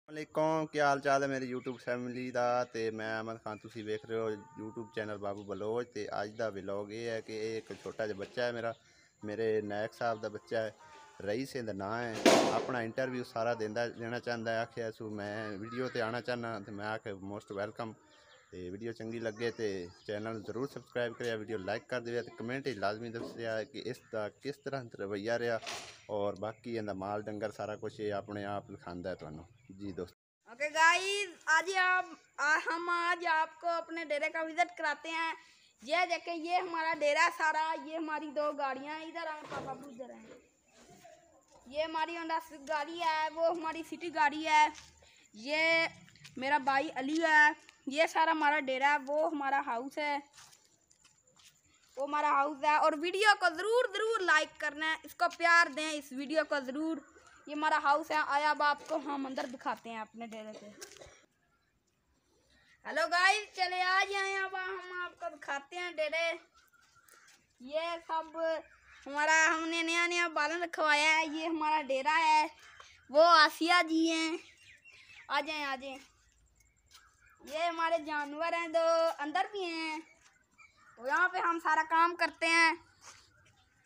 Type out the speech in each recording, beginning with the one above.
वालेकुम, क्या हाल चाल है मेरी यूट्यूब फैमिली का। तो मैं अहमद खान, तुसी वेख रहे हो यूट्यूब चैनल बाबू बलोच। तो अज का व्लॉग ये है कि एक छोटा जिहा बच्चा है मेरे नायक साहब का बच्चा है, रईस इंदा नाम है। अपना इंटरव्यू सारा देना चाहता है। आखिया सू मैं वीडियो ते आना चाहना, तो मैं आखे मोस्ट वेलकम। तो वीडियो चंगी लगे तो चैनल जरूर सबसक्राइब करें, वीडियो लाइक कर दिया, तो कमेंट लाजमी दसिया कि इसका किस तरह रवैया रहा। और बाकी इनका माल डंगर सारा कुछ ये अपने आप लिखांदा है तुहानू जी दोस्त। ओके गाइस, हम आज आपको अपने डेरे का विजिट कराते हैं। ये देखें, ये हमारा डेरा सारा, ये हमारी दो गाड़ियाँ हैं। इधर आए पापा, इधर हैं। ये हमारी होंडा स्विफ्ट गाड़ी है, वो हमारी सिटी गाड़ी है। ये मेरा भाई अली है। ये सारा हमारा डेरा है, वो हमारा हाउस है, वो हमारा हाउस है। और वीडियो को ज़रूर लाइक करना है, इसको प्यार दें इस वीडियो को ज़रूर। ये हमारा हाउस है। आया अब आपको हम अंदर दिखाते हैं अपने डेरे से। हेलो गाइस, चले आ जाए, अब हम आपको दिखाते हैं डेरे। ये सब हमारा, हमने नया बालन रखवाया है। ये हमारा डेरा है, वो आसिया जी हैं। आ जाए। ये हमारे जानवर हैं, दो अंदर भी हैं। तो यहाँ पे हम सारा काम करते हैं।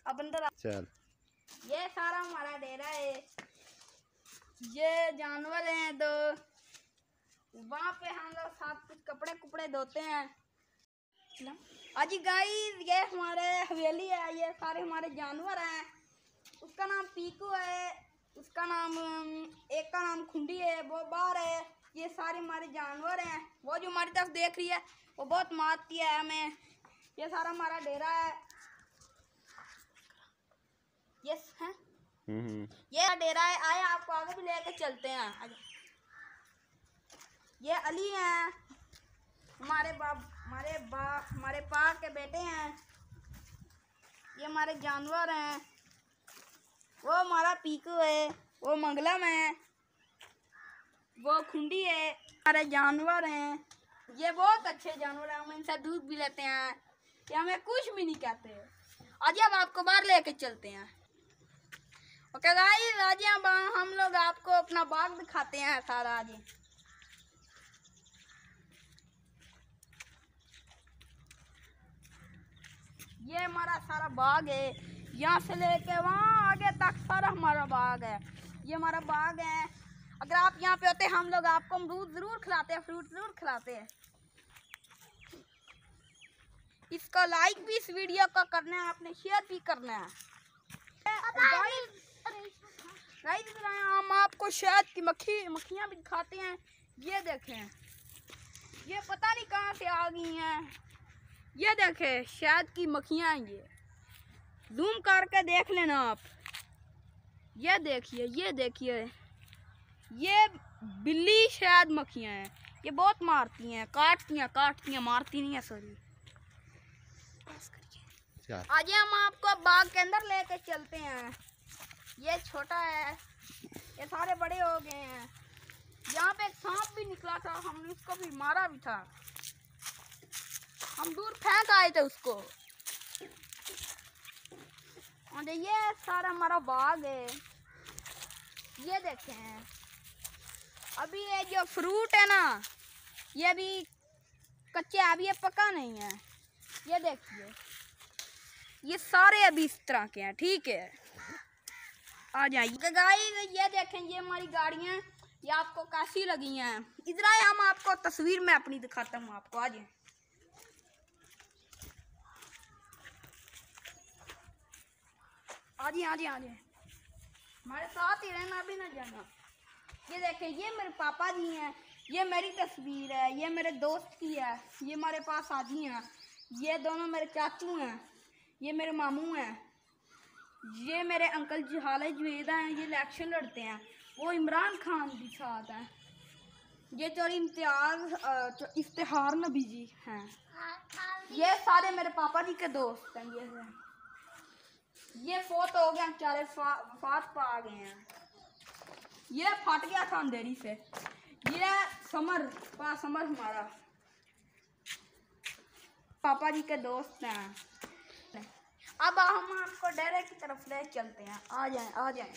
अब अंदर चल, ये सारा हमारा डेरा है। ये जानवर हैं दो, वहाँ पे हम लोग साथ कुछ कपड़े धोते हैं। अजी गाइस, ये हमारे हवेली है, ये सारे हमारे जानवर हैं। उसका नाम पीकू है, उसका नाम, एक का नाम खुंडी है, वो बाहर है। ये सारे हमारे जानवर हैं। वो जो हमारी तरफ देख रही है वो बहुत मारती है हमें। ये सारा हमारा डेरा है। यस है, ये डेरा है। आए आपको आगे भी लेके चलते हैं। ये अली हैं, हमारे पापा के बेटे हैं। ये हमारे जानवर हैं। वो हमारा पीकू है, वो मंगलम है, वो खुंडी है। हमारे जानवर हैं, ये बहुत अच्छे जानवर हैं। हम इनसे दूध भी लेते हैं, ये हमें कुछ भी नहीं कहते। आज अब आपको बाहर लेके चलते हैं। ओके गाइस, आज अब हम लोग आपको अपना बाग दिखाते हैं सारा। आज ये हमारा सारा बाग है, यहाँ से लेके वहाँ आगे तक सारा हमारा बाग है। ये हमारा बाग है। अगर आप यहाँ पे होते, हम लोग आपको अमरूद जरूर खिलाते हैं, फ्रूट जरूर खिलाते हैं। इसको लाइक भी इस वीडियो को करना है, आपने शेयर भी करना है। गाइस, हम आपको शहद की मक्खियाँ भी दिखाते हैं। ये देखें, ये पता नहीं कहाँ से आ गई हैं। ये देखें, शहद की मक्खियाँ, ये जूम करके देख लेना आप। ये देखिए, ये बिल्ली शहद मक्खियाँ हैं। ये बहुत मारती हैं, काटती हैं, मारती नहीं है, सॉरी। आज हम आपको बाग के अंदर लेके चलते हैं। ये छोटा है, ये सारे बड़े हो गए हैं। यहाँ पे एक सांप भी निकला था, हमने उसको भी मारा भी था। हम दूर फेंक आए थे उसको। और ये सारा हमारा बाग है। ये देखें, अभी ये जो फ्रूट है ना, ये अभी कच्चे, अभी ये पका नहीं है। ये देखिए, ये सारे अभी इस तरह के हैं, ठीक है। आ जाइए गाइस, ये देखें, ये हमारी गाड़ियाँ, ये आपको कैसी लगी हैं। इधर आए, हम आपको तस्वीर में अपनी दिखाता हूँ आपको। आ जाए, हमारे साथ ही रहना, भी ना जाना। ये देखें, ये मेरे पापा जी हैं, ये मेरी तस्वीर है, ये मेरे दोस्त की है। ये हमारे पास आजी हैं, ये दोनों मेरे चाचू हैं, ये मेरे मामू हैं। ये मेरे अंकल जहाले जुवेदा हैं, ये इलेक्शन लड़ते हैं, वो इमरान खान के साथ हैं। ये चोरी इफ्तिहार नबी जी हैं। ये सारे मेरे पापा जी के दोस्त हैं। ये फोत हो गया, बेचारे वफात पा गए हैं। ये फट गया था अंधेरी से। ये समर हमारा पापा जी के दोस्त हैं। अब हम आपको डेरे की तरफ ले चलते हैं। आ जाएं।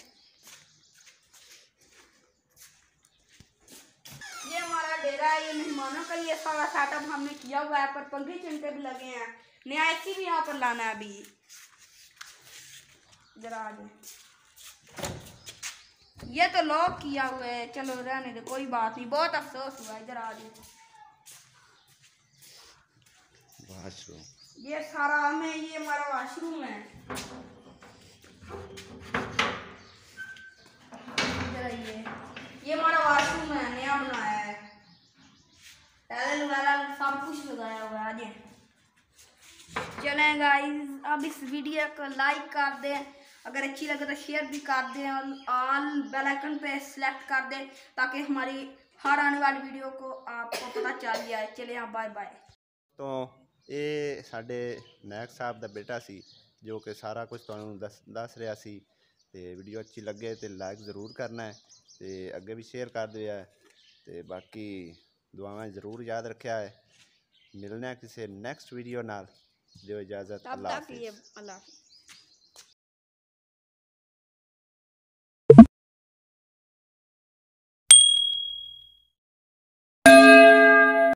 है, ये मेहमानों के लिए सारा सेटअप हमने किया हुआ है, पर पंखे चिमटे भी लगे हैं, नया एसी भी यहाँ पर लाना है अभी। जरा आ जाए, ये तो लॉक किया हुआ है, चलो रहने दे, कोई बात नहीं, बहुत अफसोस हुआ है। इधर आ जाए, वाशरूम, ये सारा हमें, ये हमारा वाशरूम है। ये हमारा वाशरूम है, नया बनाया है, टाइल वगैरह सब कुछ लगाया हुआ है। आगे चलें गाइस, अब इस वीडियो को लाइक कर दें, अगर अच्छी लगे तो शेयर भी कर दें, और ऑल बेल आइकन पे सेलेक्ट कर दें ताकि हमारी हर आने वाली वीडियो को आपको पता चल जाए। चलिए हाँ, बाय बाय। तो ਇਹ ਸਾਡੇ ਨਾਇਕ ਸਾਹਿਬ ਦਾ ਬੇਟਾ ਸੀ ਜੋ ਕਿ ਸਾਰਾ ਕੁਝ ਤੁਹਾਨੂੰ ਦੱਸ ਰਿਹਾ ਸੀ। ਤੇ ਵੀਡੀਓ ਅੱਛੀ ਲੱਗੇ ਤੇ ਲਾਈਕ ਜ਼ਰੂਰ ਕਰਨਾ ਹੈ ਤੇ ਅੱਗੇ ਵੀ ਸ਼ੇਅਰ ਕਰ ਦਿਓ ਤੇ ਬਾਕੀ ਦੁਆਵਾਂ ਜ਼ਰੂਰ ਯਾਦ ਰੱਖਿਆ ਹੈ। ਮਿਲਣਾ ਕਿਸੇ ਨੈਕਸਟ ਵੀਡੀਓ ਨਾਲ। ਦਿਓ ਇਜਾਜ਼ਤ। ਅੱਲਾਹ ਹਾਫਿਜ਼।